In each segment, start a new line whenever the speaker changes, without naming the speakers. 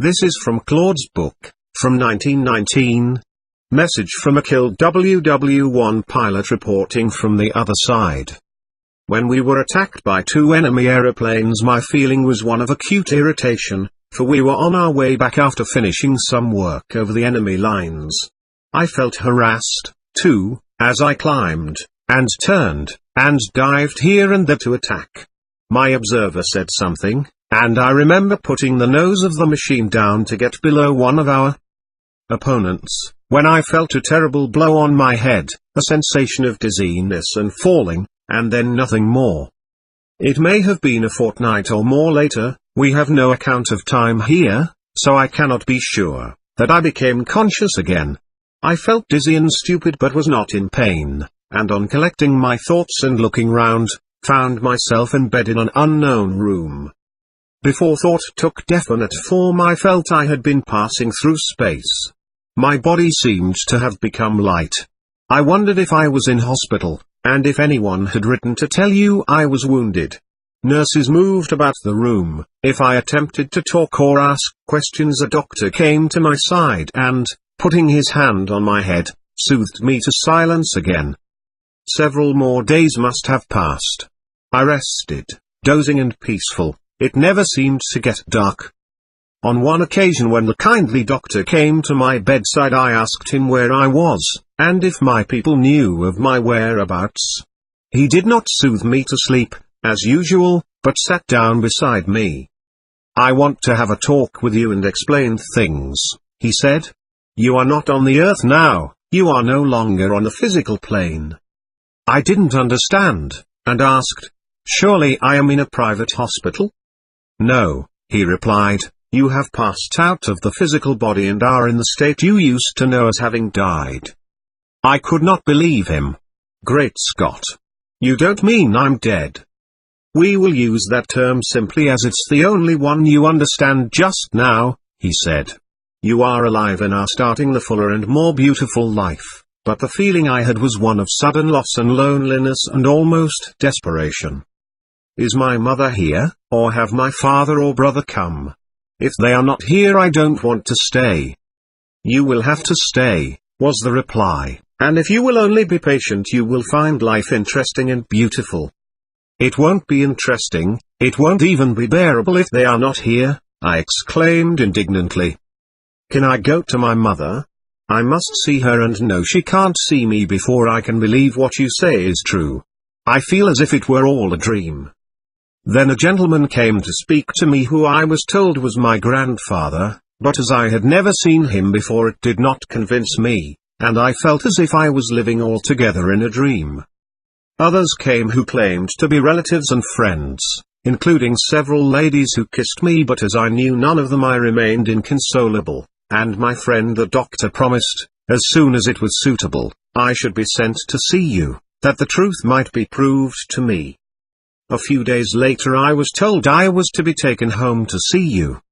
This is from Claude's book, from 1919. Message from a killed ww1 pilot reporting from the other side. When we were attacked by 2 enemy aeroplanes, my feeling was one of acute irritation, for we were on our way back after finishing some work over the enemy lines. I felt harassed, too, as I climbed, and turned, and dived here and there to attack. My observer said something, and I remember putting the nose of the machine down to get below one of our opponents, when I felt a terrible blow on my head, a sensation of dizziness and falling, and then nothing more. It may have been a fortnight or more later, we have no account of time here, so I cannot be sure, that I became conscious again. I felt dizzy and stupid but was not in pain, and on collecting my thoughts and looking round, found myself in bed in an unknown room. Before thought took definite form, I felt I had been passing through space. My body seemed to have become light. I wondered if I was in hospital, and if anyone had written to tell you I was wounded. Nurses moved about the room. If I attempted to talk or ask questions, a doctor came to my side and, putting his hand on my head, soothed me to silence again. Several more days must have passed. I rested, dozing and peaceful. It never seemed to get dark. On one occasion when the kindly doctor came to my bedside, I asked him where I was, and if my people knew of my whereabouts. He did not soothe me to sleep, as usual, but sat down beside me. "I want to have a talk with you and explain things," he said. "You are not on the earth now, you are no longer on the physical plane." I didn't understand, and asked, "Surely I am in a private hospital?" "No," he replied, "you have passed out of the physical body and are in the state you used to know as having died." I could not believe him. "Great Scott! You don't mean I'm dead?" "We will use that term simply as it's the only one you understand just now," he said. "You are alive and are starting the fuller and more beautiful life, but the feeling I had was one of sudden loss and loneliness and almost desperation. Is my mother here, or have my father or brother come? If they are not here, I don't want to stay." "You will have to stay," was the reply, "and if you will only be patient you will find life interesting and beautiful." "It won't be interesting, it won't even be bearable if they are not here," I exclaimed indignantly. "Can I go to my mother? I must see her and know she can't see me before I can believe what you say is true. I feel as if it were all a dream." Then a gentleman came to speak to me who I was told was my grandfather, but as I had never seen him before it did not convince me, and I felt as if I was living altogether in a dream. Others came who claimed to be relatives and friends, including several ladies who kissed me, but as I knew none of them I remained inconsolable, and my friend the doctor promised, as soon as it was suitable, I should be sent to see you, that the truth might be proved to me. A few days later I was told I was to be taken home to see you.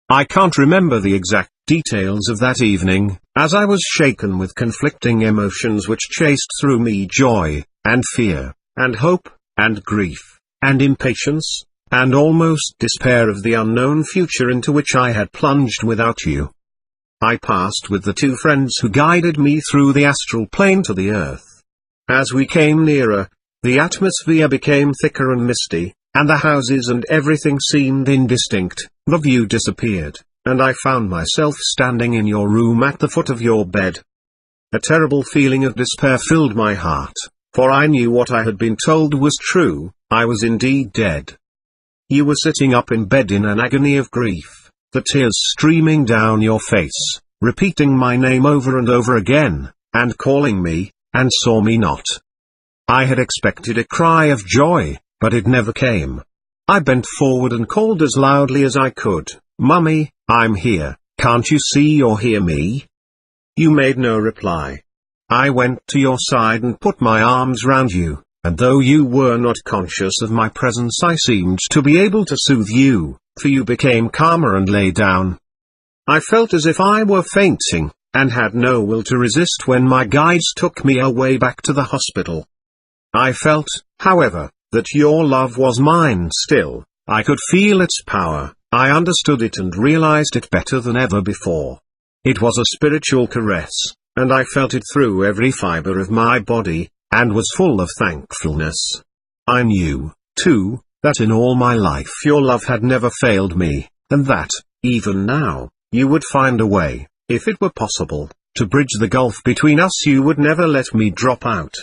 I can't remember the exact details of that evening, as I was shaken with conflicting emotions which chased through me joy, and fear, and hope, and grief, and impatience, and almost despair of the unknown future into which I had plunged without you. I passed with the 2 friends who guided me through the astral plane to the earth. As we came nearer, the atmosphere became thicker and misty, and the houses and everything seemed indistinct. The view disappeared, and I found myself standing in your room at the foot of your bed. A terrible feeling of despair filled my heart, for I knew what I had been told was true, I was indeed dead. You were sitting up in bed in an agony of grief, the tears streaming down your face, repeating my name over and over again, and calling me, and saw me not. I had expected a cry of joy, but it never came. I bent forward and called as loudly as I could, "Mummy, I'm here, can't you see or hear me?" You made no reply. I went to your side and put my arms round you, and though you were not conscious of my presence I seemed to be able to soothe you, for you became calmer and lay down. I felt as if I were fainting, and had no will to resist when my guides took me away back to the hospital. I felt, however, that your love was mine still. I could feel its power, I understood it and realized it better than ever before. It was a spiritual caress, and I felt it through every fiber of my body, and was full of thankfulness. I knew, too, that in all my life your love had never failed me, and that, even now, you would find a way, if it were possible, to bridge the gulf between us. You would never let me drop out.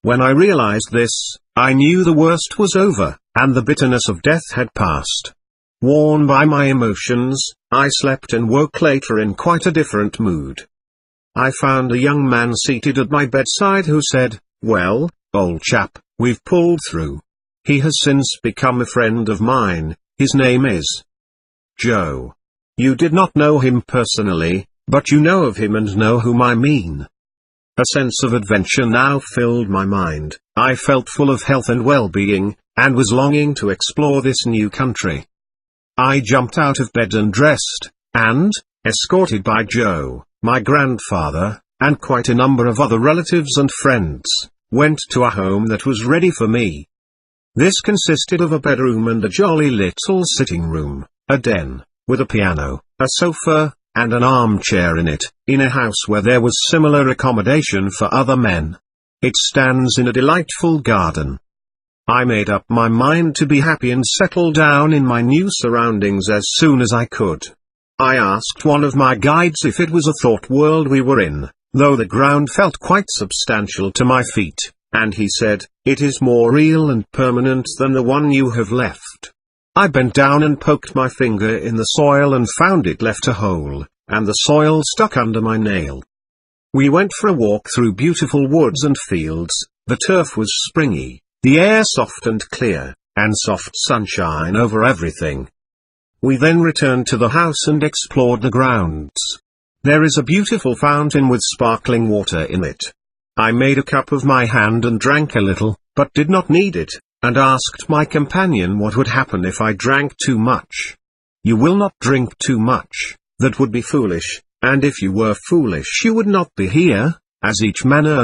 When I realized this, I knew the worst was over, and the bitterness of death had passed. Worn by my emotions, I slept and woke later in quite a different mood. I found a young man seated at my bedside who said, "Well, old chap, we've pulled through." He has since become a friend of mine. His name is Joe. You did not know him personally, but you know of him and know whom I mean. A sense of adventure now filled my mind. I felt full of health and well-being, and was longing to explore this new country. I jumped out of bed and dressed, and, escorted by Joe, my grandfather, and quite a number of other relatives and friends, went to a home that was ready for me. This consisted of a bedroom and a jolly little sitting room, a den, with a piano, a sofa, and an armchair in a house where there was similar accommodation for other men. It stands in a delightful garden. I made up my mind to be happy and settle down in my new surroundings as soon as I could. I asked one of my guides if it was a thought world we were in, though the ground felt quite substantial to my feet, and he said, "It is more real and permanent than the one you have left." I bent down and poked my finger in the soil and found it left a hole, and the soil stuck under my nail. We went for a walk through beautiful woods and fields. The turf was springy, the air soft and clear, and soft sunshine over everything. We then returned to the house and explored the grounds. There is a beautiful fountain with sparkling water in it. I made a cup of my hand and drank a little, but did not need it, and asked my companion what would happen if I drank too much. "You will not drink too much, that would be foolish, and if you were foolish you would not be here, as each man